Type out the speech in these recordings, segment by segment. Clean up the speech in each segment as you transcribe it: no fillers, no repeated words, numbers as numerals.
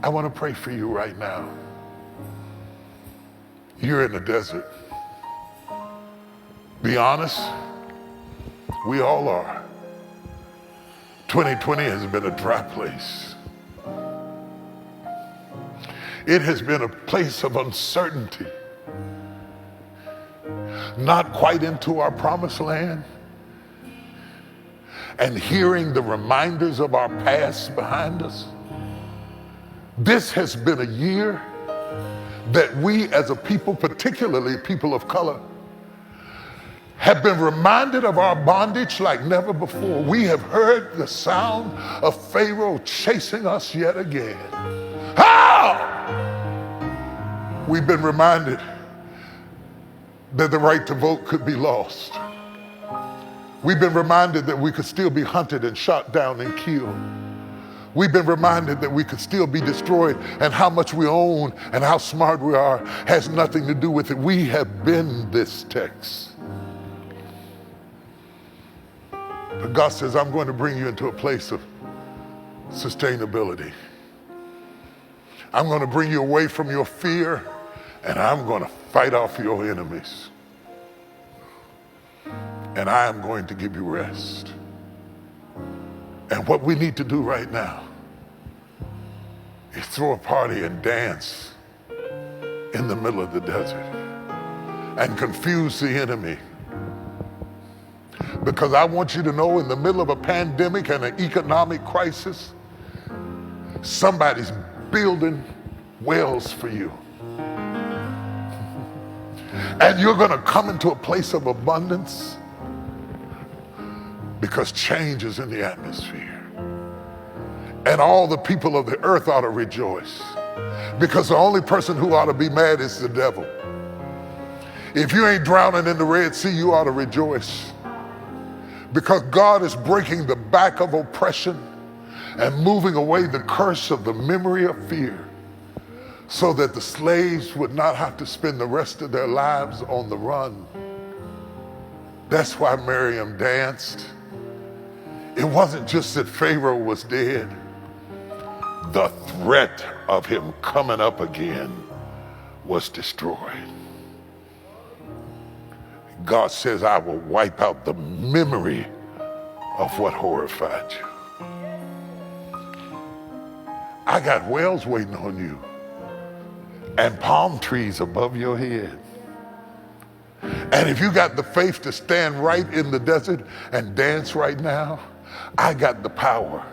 I want to pray for you right now. You're in the desert. Be honest, we all are. 2020 has been a dry place. It has been a place of uncertainty. Not quite into our promised land. And hearing the reminders of our past behind us. This has been a year that we as a people, particularly people of color, have been reminded of our bondage like never before. We have heard the sound of Pharaoh chasing us yet again. How? We've been reminded that the right to vote could be lost. We've been reminded that we could still be hunted and shot down and killed. We've been reminded that we could still be destroyed, and how much we own and how smart we are has nothing to do with it. We have been this text. But God says, I'm going to bring you into a place of sustainability. I'm going to bring you away from your fear, and I'm going to fight off your enemies. And I am going to give you rest. And what we need to do right now is throw a party and dance in the middle of the desert and confuse the enemy. Because I want you to know, in the middle of a pandemic and an economic crisis, somebody's building wells for you. And you're going to come into a place of abundance because change is in the atmosphere. And all the people of the earth ought to rejoice, because the only person who ought to be mad is the devil. If you ain't drowning in the Red Sea, you ought to rejoice, because God is breaking the back of oppression and moving away the curse of the memory of fear, so that the slaves would not have to spend the rest of their lives on the run. That's why Miriam danced. It wasn't just that Pharaoh was dead. The threat of him coming up again was destroyed. God says, I will wipe out the memory of what horrified you. I got wells waiting on you and palm trees above your head. And if you got the faith to stand right in the desert and dance right now, I got the power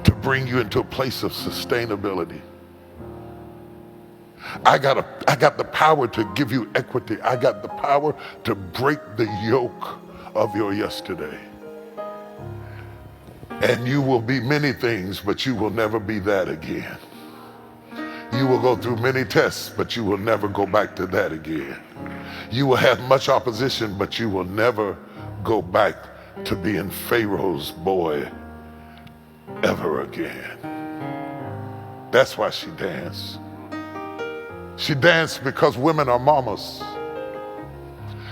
to bring you into a place of sustainability. I got the power to give you equity. I got the power to break the yoke of your yesterday. And you will be many things, but you will never be that again. You will go through many tests, but you will never go back to that again. You will have much opposition, but you will never go back to being Pharaoh's boy ever again. That's why she danced. She danced because women are mamas.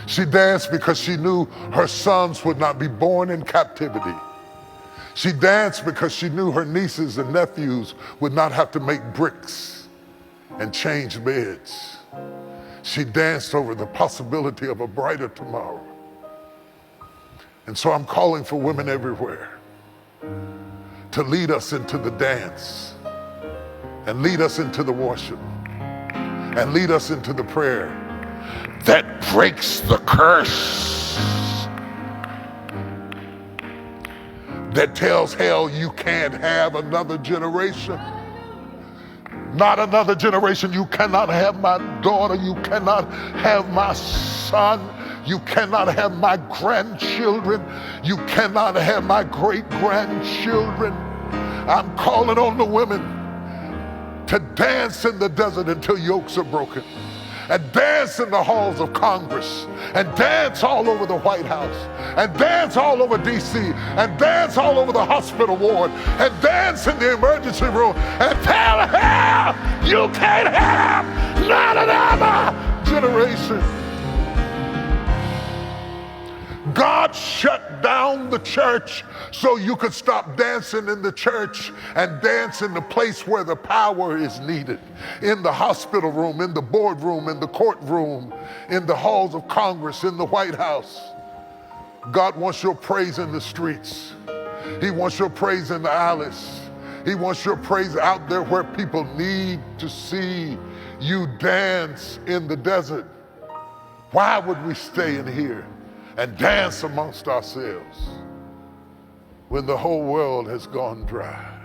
She danced because she knew her sons would not be born in captivity. She danced because she knew her nieces and nephews would not have to make bricks and change beds. She danced over the possibility of a brighter tomorrow. And so I'm calling for women everywhere to lead us into the dance, and lead us into the worship, and lead us into the prayer that breaks the curse, that tells hell you can't have another generation. Not another generation. You cannot have my daughter. You cannot have my son. You cannot have my grandchildren. You cannot have my great-grandchildren. I'm calling on the women to dance in the desert until yokes are broken, and dance in the halls of Congress, and dance all over the White House, and dance all over D.C., and dance all over the hospital ward, and dance in the emergency room, and tell hell you can't have not another generation. God shut shut down the church so you could stop dancing in the church and dance in the place where the power is needed. In the hospital room, in the boardroom, in the courtroom, in the halls of Congress, in the White House. God wants your praise in the streets. He wants your praise in the alleys. He wants your praise out there where people need to see you dance in the desert. Why would we stay in here and dance amongst ourselves when the whole world has gone dry?